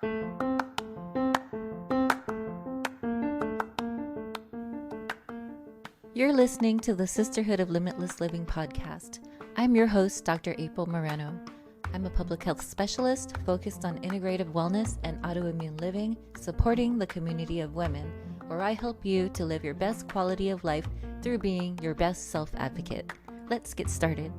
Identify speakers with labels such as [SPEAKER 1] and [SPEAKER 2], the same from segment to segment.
[SPEAKER 1] You're listening to the Sisterhood of Limitless Living podcast. I'm your host, Dr. April Moreno. I'm a public health specialist focused on integrative wellness and autoimmune living, supporting the community of women, where I help you to live your best quality of life through being your best self-advocate. Let's get started.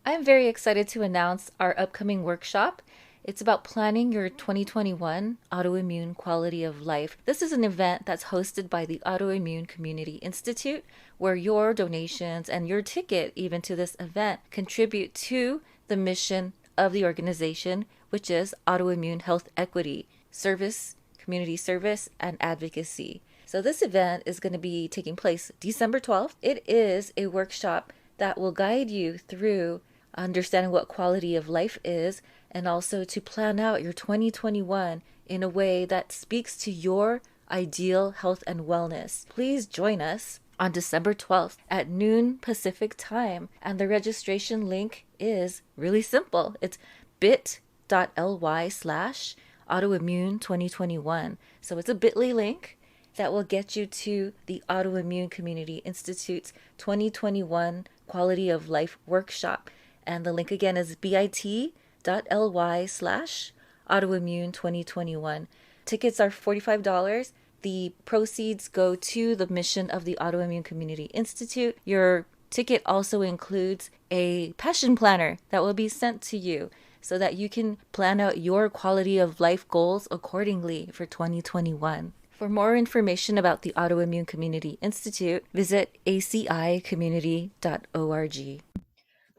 [SPEAKER 1] I'm very excited to announce our upcoming workshop. It's about planning your 2021 autoimmune quality of life. This is an event that's hosted by the Autoimmune Community Institute, where your donations and your ticket even to this event contribute to the mission of the organization, which is autoimmune health equity, service, community service, and advocacy. So this event is going to be taking place December 12th. It is a workshop that will guide you through understanding what quality of life is, and also to plan out your 2021 in a way that speaks to your ideal health and wellness. Please join us on December 12th at noon Pacific time. And the registration link is really simple. It's bit.ly/autoimmune2021. So it's a bit.ly link that will get you to the Autoimmune Community Institute's 2021 Quality of Life Workshop. And the link again is bit.ly/autoimmune2021. Tickets are $45. The proceeds go to the mission of the Autoimmune Community Institute. Your ticket also includes a passion planner that will be sent to you so that you can plan out your quality of life goals accordingly for 2021. For more information about the Autoimmune Community Institute, visit acicommunity.org.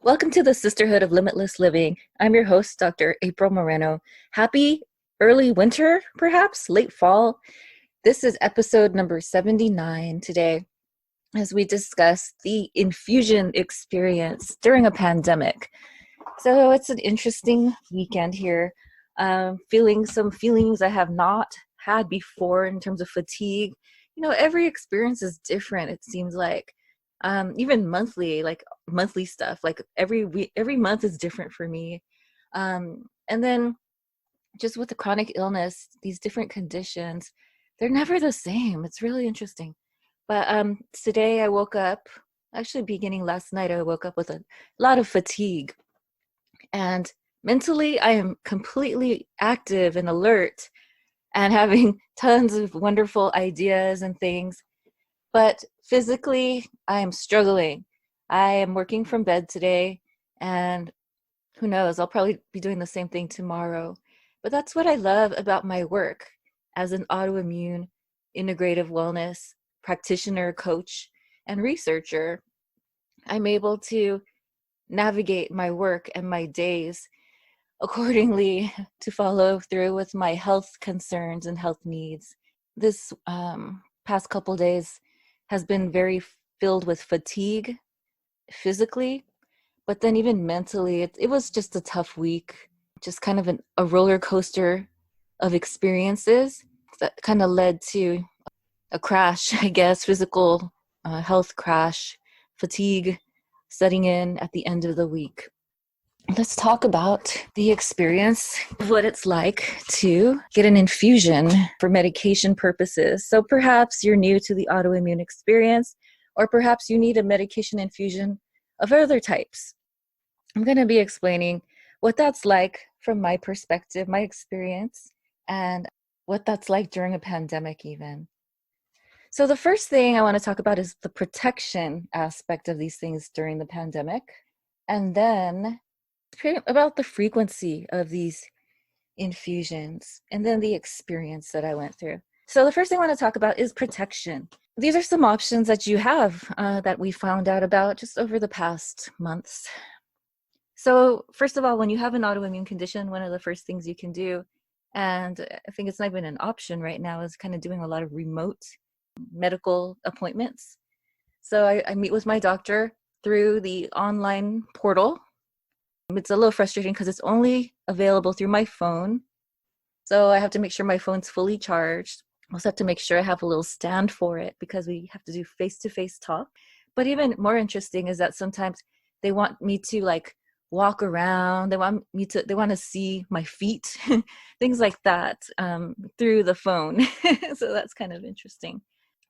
[SPEAKER 1] Welcome to the Sisterhood of Limitless Living. I'm your host, Dr. April Moreno. Happy early winter, perhaps late fall. This is episode number 79 today, as we discuss the infusion experience during a pandemic. So it's an interesting weekend here. Feeling some feelings I have not had before in terms of fatigue. You know, every experience is different, it seems like. Even monthly, like monthly stuff, like every week, every month is different for me. And then just with the chronic illness, these different conditions, they're never the same. It's really interesting. But today I woke up, actually beginning last night, I woke up with a lot of fatigue. And mentally, I am completely active and alert and having tons of wonderful ideas and things. But physically, I am struggling. I am working from bed today, and who knows, I'll probably be doing the same thing tomorrow. But that's what I love about my work as an autoimmune integrative wellness practitioner, coach, and researcher. I'm able to navigate my work and my days accordingly to follow through with my health concerns and health needs. This past couple days has been very filled with fatigue physically, but then even mentally, it was just a tough week, just kind of a roller coaster of experiences that kind of led to a crash, I guess, physical health crash, fatigue setting in at the end of the week. Let's talk about the experience of what it's like to get an infusion for medication purposes. So perhaps you're new to the autoimmune experience, or perhaps you need a medication infusion of other types. I'm going to be explaining what that's like from my perspective, my experience, and what that's like during a pandemic even. So the first thing I want to talk about is the protection aspect of these things during the pandemic, and then about the frequency of these infusions, and then the experience that I went through. So the first thing I want to talk about is protection. These are some options that you have that we found out about just over the past months. So first of all, when you have an autoimmune condition, one of the first things you can do, and I think it's not even an option right now, is kind of doing a lot of remote medical appointments. So I meet with my doctor through the online portal. It's a little frustrating because it's only available through my phone. So I have to make sure my phone's fully charged. also have to make sure I have a little stand for it because we have to do face-to-face talk. But even more interesting is that sometimes they want me to like walk around. They want to see my feet, things like that, through the phone. So that's kind of interesting.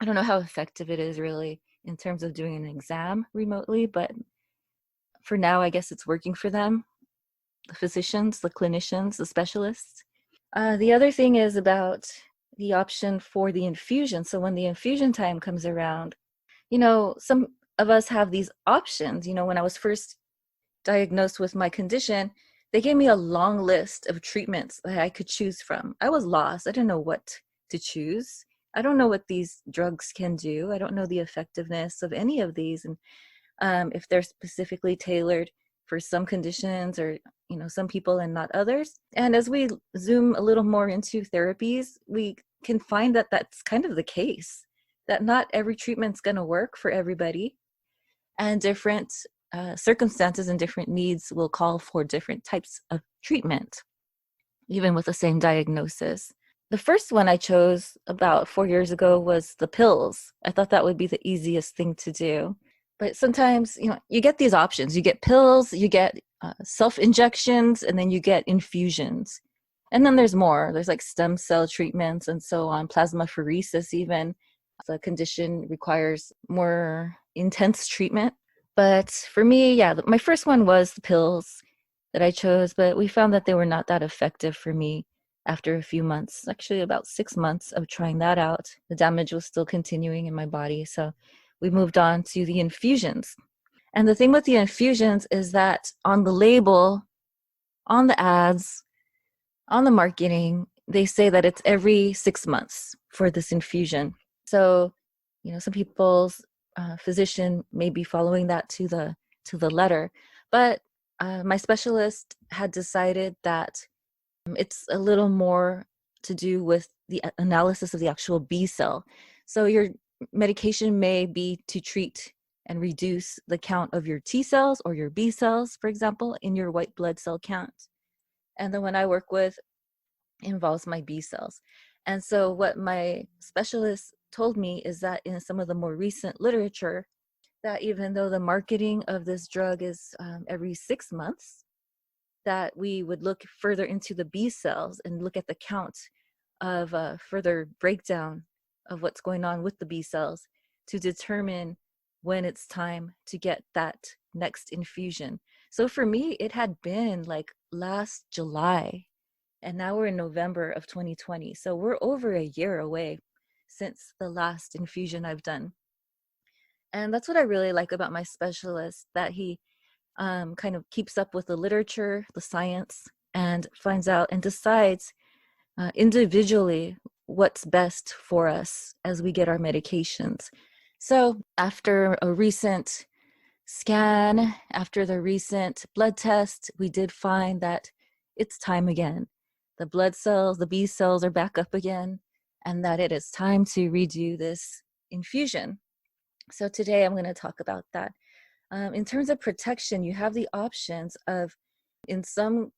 [SPEAKER 1] I don't know how effective it is really in terms of doing an exam remotely, but for now, I guess it's working for them, the physicians, the clinicians, the specialists. The other thing is about the option for the infusion. So when the infusion time comes around, some of us have these options. When I was first diagnosed with my condition, they gave me a long list of treatments that I could choose from. I was lost. I didn't know what to choose. I don't know what these drugs can do. I don't know the effectiveness of any of these, and if they're specifically tailored for some conditions or some people and not others. And as we zoom a little more into therapies, we can find that that's kind of the case, that not every treatment's going to work for everybody, and different circumstances and different needs will call for different types of treatment, even with the same diagnosis. The first one I chose about 4 years ago was the pills. I thought that would be the easiest thing to do. But sometimes, you get these options. You get pills, you get self-injections, and then you get infusions. And then there's more. There's like stem cell treatments and so on, plasmapheresis even. The condition requires more intense treatment. But for me, yeah, my first one was the pills that I chose, but we found that they were not that effective for me after a few months, actually about 6 months of trying that out. The damage was still continuing in my body, so we moved on to the infusions. And the thing with the infusions is that on the label, on the ads, on the marketing, they say that it's every 6 months for this infusion. So, some people's physician may be following that to the letter, but my specialist had decided that it's a little more to do with the analysis of the actual B cell. So your medication may be to treat and reduce the count of your T cells or your B cells, for example, in your white blood cell count. And the one I work with involves my B cells. And so what my specialist told me is that in some of the more recent literature, that even though the marketing of this drug is every 6 months, that we would look further into the B cells and look at the count of further breakdown of what's going on with the B cells to determine when it's time to get that next infusion. So for me, it had been like last July, and now we're in November of 2020. So we're over a year away since the last infusion I've done. And that's what I really like about my specialist, that he kind of keeps up with the literature, the science, and finds out and decides individually what's best for us as we get our medications. So after a recent scan, after the recent blood test, we did find that it's time again. The blood cells, the B cells are back up again, and that it is time to redo this infusion. So today I'm going to talk about that. In terms of protection, you have the options of, in some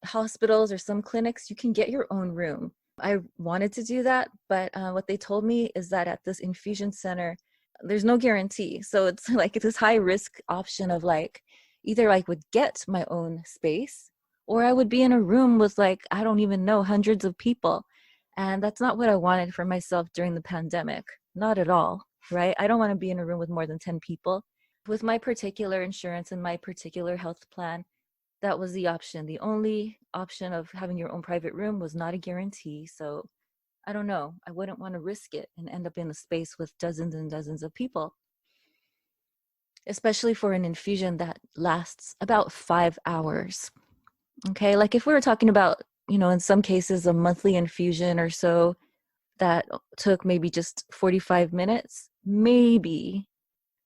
[SPEAKER 1] hospitals or some clinics, you can get your own room. I wanted to do that, but what they told me is that at this infusion center, there's no guarantee. So it's like this high risk option of like, either I would get my own space or I would be in a room with like, I don't even know, hundreds of people. And that's not what I wanted for myself during the pandemic. Not at all, right? I don't want to be in a room with more than 10 people. With my particular insurance and my particular health plan, that was the option. The only option of having your own private room was not a guarantee. So I don't know. I wouldn't want to risk it and end up in a space with dozens and dozens of people, especially for an infusion that lasts about 5 hours. Okay, like if we were talking about, in some cases, a monthly infusion or so that took maybe just 45 minutes, maybe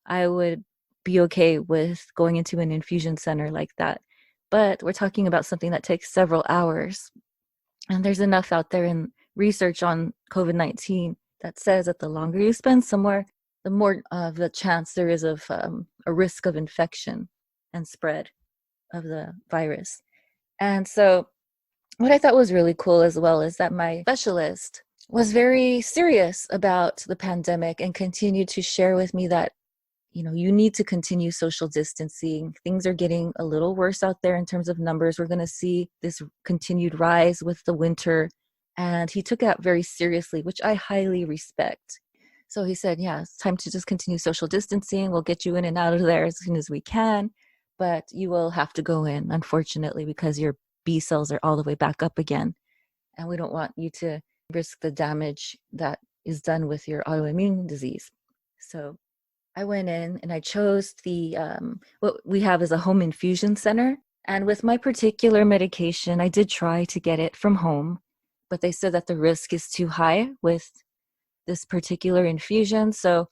[SPEAKER 1] I would be okay with going into an infusion center like that. But we're talking about something that takes several hours. And there's enough out there in research on COVID-19 that says that the longer you spend somewhere, the more of the chance there is of a risk of infection and spread of the virus. And so what I thought was really cool as well is that my specialist was very serious about the pandemic and continued to share with me that, you need to continue social distancing. Things are getting a little worse out there in terms of numbers. We're going to see this continued rise with the winter. And he took that very seriously, which I highly respect. So he said, yeah, it's time to just continue social distancing. We'll get you in and out of there as soon as we can. But you will have to go in, unfortunately, because your B cells are all the way back up again. And we don't want you to risk the damage that is done with your autoimmune disease. So I went in and I chose what we have is a home infusion center. And with my particular medication, I did try to get it from home, but they said that the risk is too high with this particular infusion. So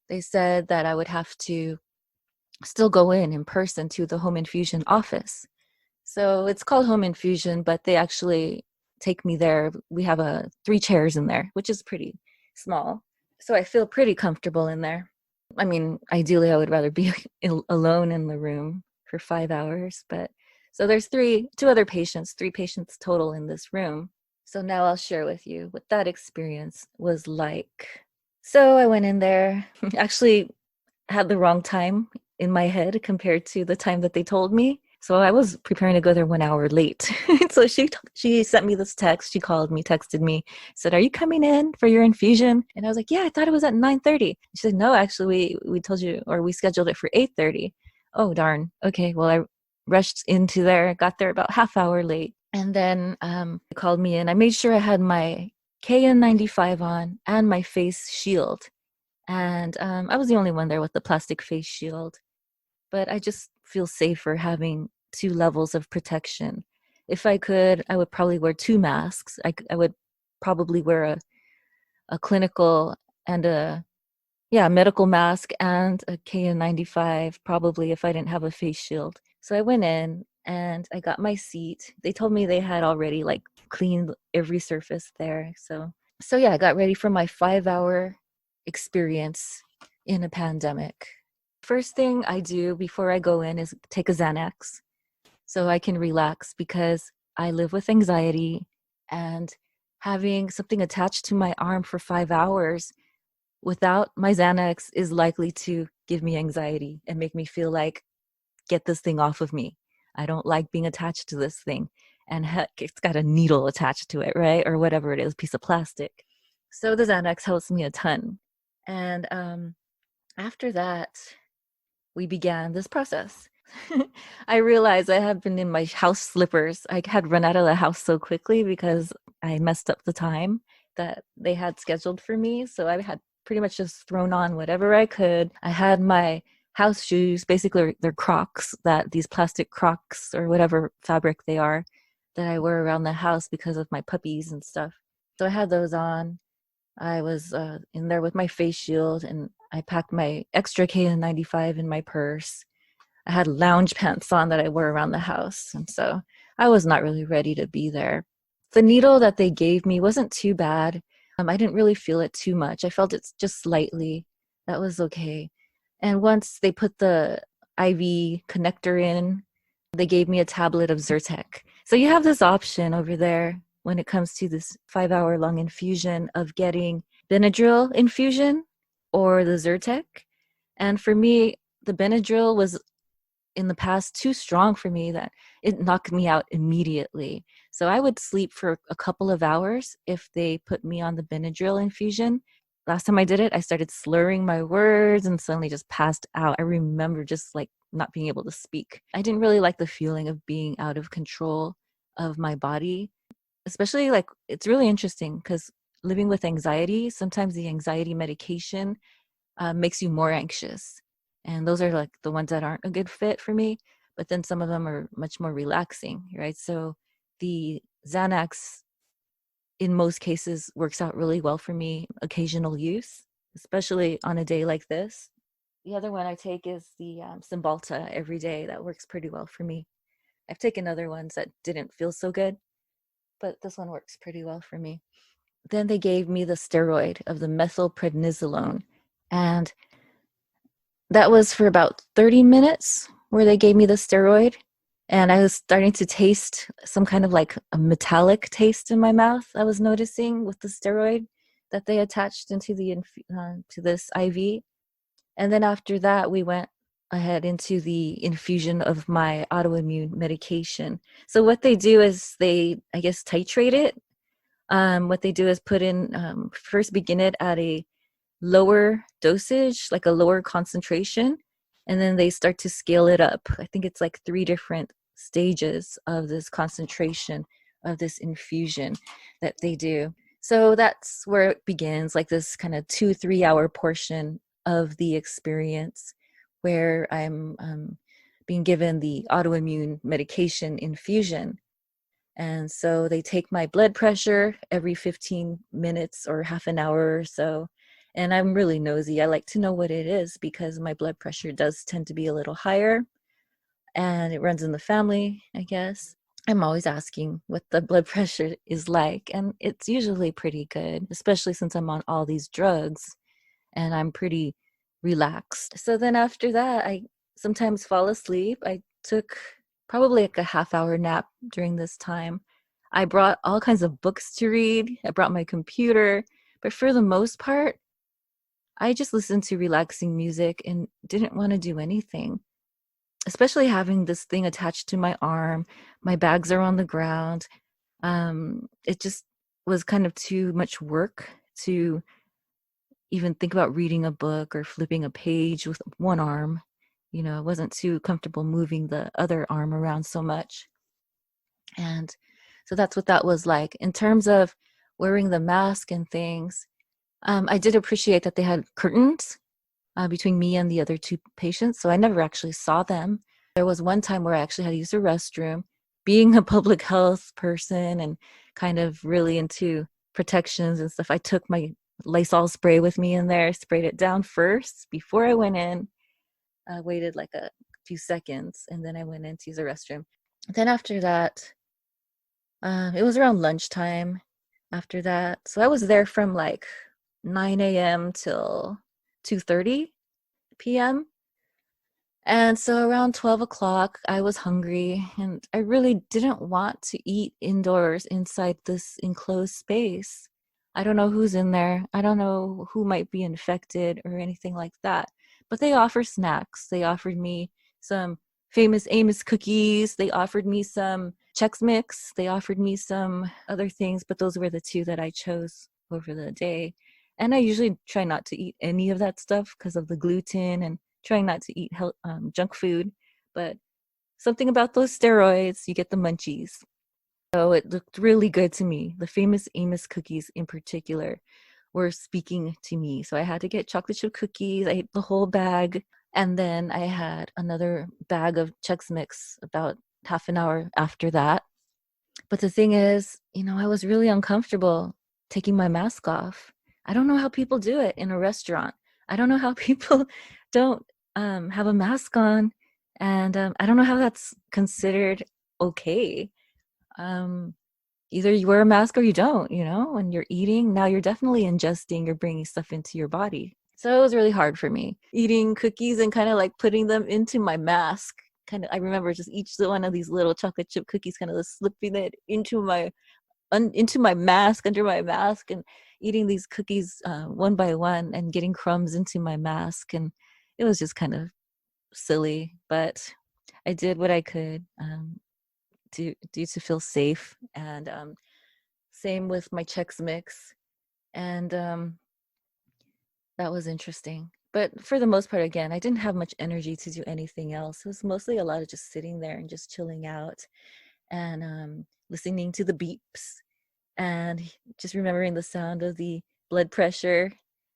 [SPEAKER 1] they said that I would have to still go in person to the home infusion office. So it's called home infusion, but they actually take me there. We have 3 chairs in there, which is pretty small. So I feel pretty comfortable in there. I mean, ideally, I would rather be alone in the room for 5 hours. But so there's 3 other patients, 3 patients total in this room. So now I'll share with you what that experience was like. So I went in there, actually had the wrong time in my head compared to the time that they told me. So I was preparing to go there 1 hour late. So she sent me this text. She called me, texted me, said, "Are you coming in for your infusion?" And I was like, "Yeah, I thought it was at 9:30." She said, "No, actually, we told you, or we scheduled it for 8:30. Oh, darn. Okay, well, I rushed into there, got there about half hour late. And then they called me in. I made sure I had my KN95 on and my face shield. And I was the only one there with the plastic face shield. But I just feel safer having 2 levels of protection. If I could, I would probably wear 2 masks. I would probably wear a clinical and a medical mask and a KN95 probably if I didn't have a face shield. So I went in and I got my seat. They told me they had already like cleaned every surface there. So yeah, I got ready for my 5-hour experience in a pandemic. First thing I do before I go in is take a Xanax so I can relax because I live with anxiety, and having something attached to my arm for 5 hours without my Xanax is likely to give me anxiety and make me feel like, get this thing off of me. I don't like being attached to this thing. And heck, it's got a needle attached to it, right? Or whatever it is, piece of plastic. So the Xanax helps me a ton. And after that, we began this process. I realized I had been in my house slippers. I had run out of the house so quickly because I messed up the time that they had scheduled for me. So I had pretty much just thrown on whatever I could. I had my house shoes, basically they're Crocs, these plastic Crocs or whatever fabric they are that I wear around the house because of my puppies and stuff. So I had those on. I was in there with my face shield, and I packed my extra KN95 in my purse. I had lounge pants on that I wore around the house, and so I was not really ready to be there. The needle that they gave me wasn't too bad. I didn't really feel it too much. I felt it just slightly. That was okay. And once they put the IV connector in, they gave me a tablet of Zyrtec. So you have this option over there when it comes to this 5-hour long infusion of getting Benadryl infusion or the Zyrtec. And for me, the Benadryl was in the past too strong for me that it knocked me out immediately. So I would sleep for a couple of hours if they put me on the Benadryl infusion. Last time I did it, I started slurring my words and suddenly just passed out. I remember just like not being able to speak. I didn't really like the feeling of being out of control of my body, especially like it's really interesting because living with anxiety, sometimes the anxiety medication makes you more anxious. And those are like the ones that aren't a good fit for me. But then some of them are much more relaxing, right? So the Xanax, in most cases, works out really well for me, occasional use, especially on a day like this. The other one I take is the Cymbalta every day. That works pretty well for me. I've taken other ones that didn't feel so good, but this one works pretty well for me. Then they gave me the steroid of the methylprednisolone, and that was for about 30 minutes where they gave me the steroid. And I was starting to taste some kind of like a metallic taste in my mouth. I was noticing with the steroid that they attached into to this IV. And then after that, we went ahead into the infusion of my autoimmune medication. So what they do is they, I guess, titrate it. What they do is put in, first begin it at a lower dosage, like a lower concentration, and then they start to scale it up. I think it's like 3 different stages of this concentration of this infusion that they do. So that's where it begins, like this kind of 2-3 hour portion of the experience where I'm being given the autoimmune medication infusion. And so they take my blood pressure every 15 minutes or half an hour or so. And I'm really nosy. I like to know what it is because my blood pressure does tend to be a little higher and it runs in the family, I guess. I'm always asking what the blood pressure is like, and it's usually pretty good, especially since I'm on all these drugs and I'm pretty relaxed. So then after that, I sometimes fall asleep. I took probably like a half-hour nap during this time. I brought all kinds of books to read. I brought my computer, but for the most part, I just listened to relaxing music and didn't want to do anything, especially having this thing attached to my arm. My bags are on the ground. It just was kind of too much work to even think about reading a book or flipping a page with one arm. You know, I wasn't too comfortable moving the other arm around so much. And so that's what that was like. In terms of wearing the mask and things, I did appreciate that they had curtains between me and the other 2 patients. So I never actually saw them. There was one time where I actually had to use a restroom. Being a public health person and kind of really into protections and stuff, I took my Lysol spray with me in there, sprayed it down first before I went in. I waited like a few seconds and then I went in to use the restroom. Then after that, it was around lunchtime after that. So I was there from like 9 a.m. till 2:30 p.m. And so around 12 o'clock, I was hungry and I really didn't want to eat indoors inside this enclosed space. I don't know who's in there. I don't know who might be infected or anything like that. But they offer snacks. They offered me some famous Amos cookies. They offered me some Chex Mix. They offered me some other things, but those were the 2 that I chose over the day. And I usually try not to eat any of that stuff because of the gluten and trying not to eat junk food. But something about those steroids, you get the munchies. So it looked really good to me. The famous Amos cookies in particular were speaking to me. So I had to get chocolate chip cookies. I ate the whole bag. And then I had another bag of Chex Mix about half an hour after that. But the thing is, you know, I was really uncomfortable taking my mask off. I don't know how people do it in a restaurant. I don't know how people don't have a mask on. And I don't know how that's considered okay. Um, Either you wear a mask or you don't, you know, when you're eating. Now you're definitely ingesting, you're bringing stuff into your body. So it was really hard for me eating cookies and kind of like putting them into my mask. Kind of, I remember just each one of these little chocolate chip cookies kind of slipping it into my mask, under my mask, and eating these cookies one by one and getting crumbs into my mask. And it was just kind of silly, but I did what I could to feel safe. And same with my Chex Mix. And that was interesting. But for the most part, again, I didn't have much energy to do anything else. It was mostly a lot of just sitting there and just chilling out and listening to the beeps and just remembering the sound of the blood pressure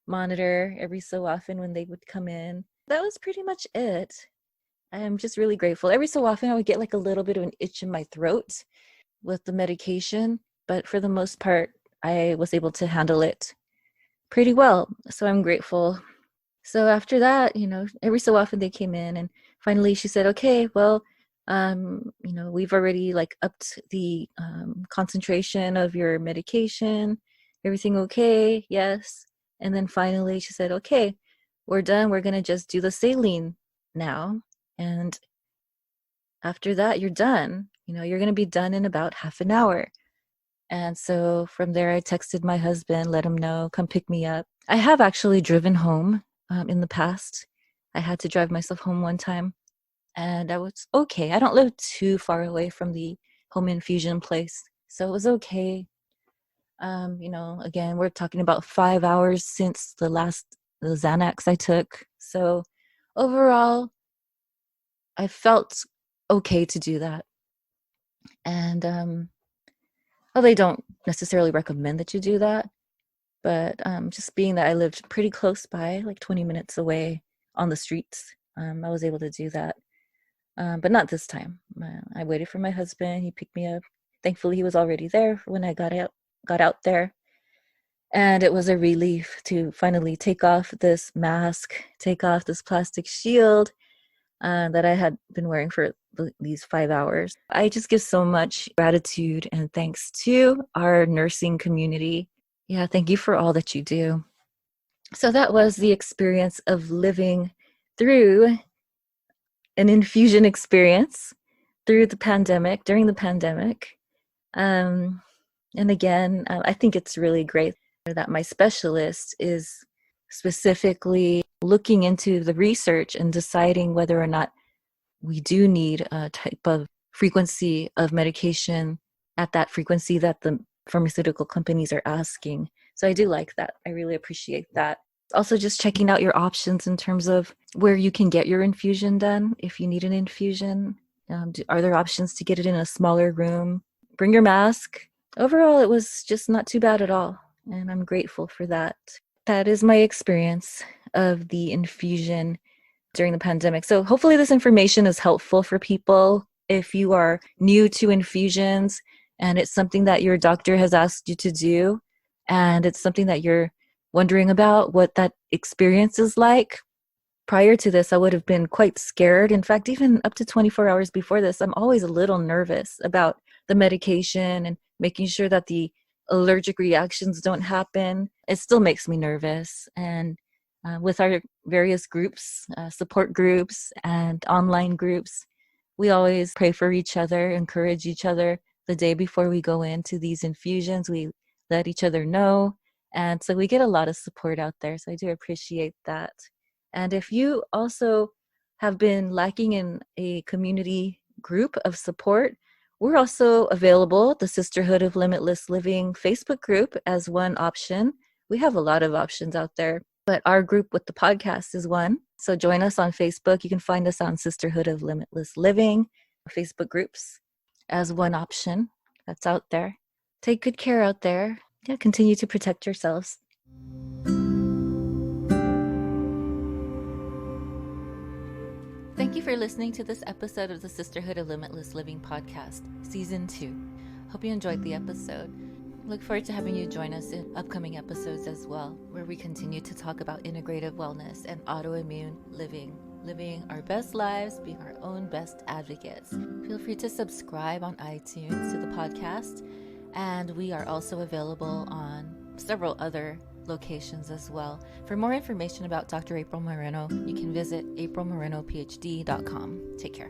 [SPEAKER 1] monitor every so often when they would come in. That was pretty much it. I'm just really grateful. Every so often I would get like a little bit of an itch in my throat with the medication, but for the most part, I was able to handle it pretty well. So I'm grateful. So after that, you know, every so often they came in and finally she said, okay, well, you know, we've already like upped the concentration of your medication. Everything okay? Yes. And then finally she said, okay, we're done. We're going to just do the saline now. And after that, you're done. You're going to be done in about half an hour. And so from there, I texted my husband, let him know, come pick me up. I have actually driven home in the past. I had to drive myself home one time, and I was okay. I don't live too far away from the home infusion place, so it was okay. Again, we're talking about 5 hours since the Xanax I took. So overall, I felt okay to do that. And well, they don't necessarily recommend that you do that, but just being that I lived pretty close by, like 20 minutes away on the streets, I was able to do that. But not this time. I waited for my husband. He picked me up. Thankfully, he was already there when I got out there. And it was a relief to finally take off this mask, take off this plastic shield that I had been wearing for these 5 hours. I just give so much gratitude and thanks to our nursing community. Yeah, thank you for all that you do. So that was the experience of living through an infusion experience through the pandemic, during the pandemic. And again, I think it's really great that my specialist is specifically looking into the research and deciding whether or not we do need a type of frequency of medication at that frequency that the pharmaceutical companies are asking. So I do like that. I really appreciate that. Also, just checking out your options in terms of where you can get your infusion done if you need an infusion. Are there options to get it in a smaller room? Bring your mask. Overall, it was just not too bad at all, and I'm grateful for that. That is my experience of the infusion during the pandemic. So hopefully this information is helpful for people if you are new to infusions and it's something that your doctor has asked you to do, and it's something that you're wondering about what that experience is like. Prior to this, I would have been quite scared. In fact, even up to 24 hours before this, I'm always a little nervous about the medication and making sure that the allergic reactions don't happen. It still makes me nervous. And with our various groups, support groups and online groups, we always pray for each other, encourage each other. The day before we go into these infusions, we let each other know. And so we get a lot of support out there. So I do appreciate that. And if you also have been lacking in a community group of support, we're also available, the Sisterhood of Limitless Living Facebook group, as one option. We have a lot of options out there, but our group with the podcast is one. So join us on Facebook. You can find us on Sisterhood of Limitless Living Facebook groups as one option that's out there. Take good care out there. Yeah, continue to protect yourselves. Thank you for listening to this episode of the Sisterhood of Limitless Living podcast, Season 2. Hope you enjoyed the episode. Look forward to having you join us in upcoming episodes as well, where we continue to talk about integrative wellness and autoimmune living our best lives, being our own best advocates. Feel free to subscribe on iTunes to the podcast, and we are also available on several other locations as well. For more information about Dr. April Moreno, you can visit aprilmorenophd.com. Take care.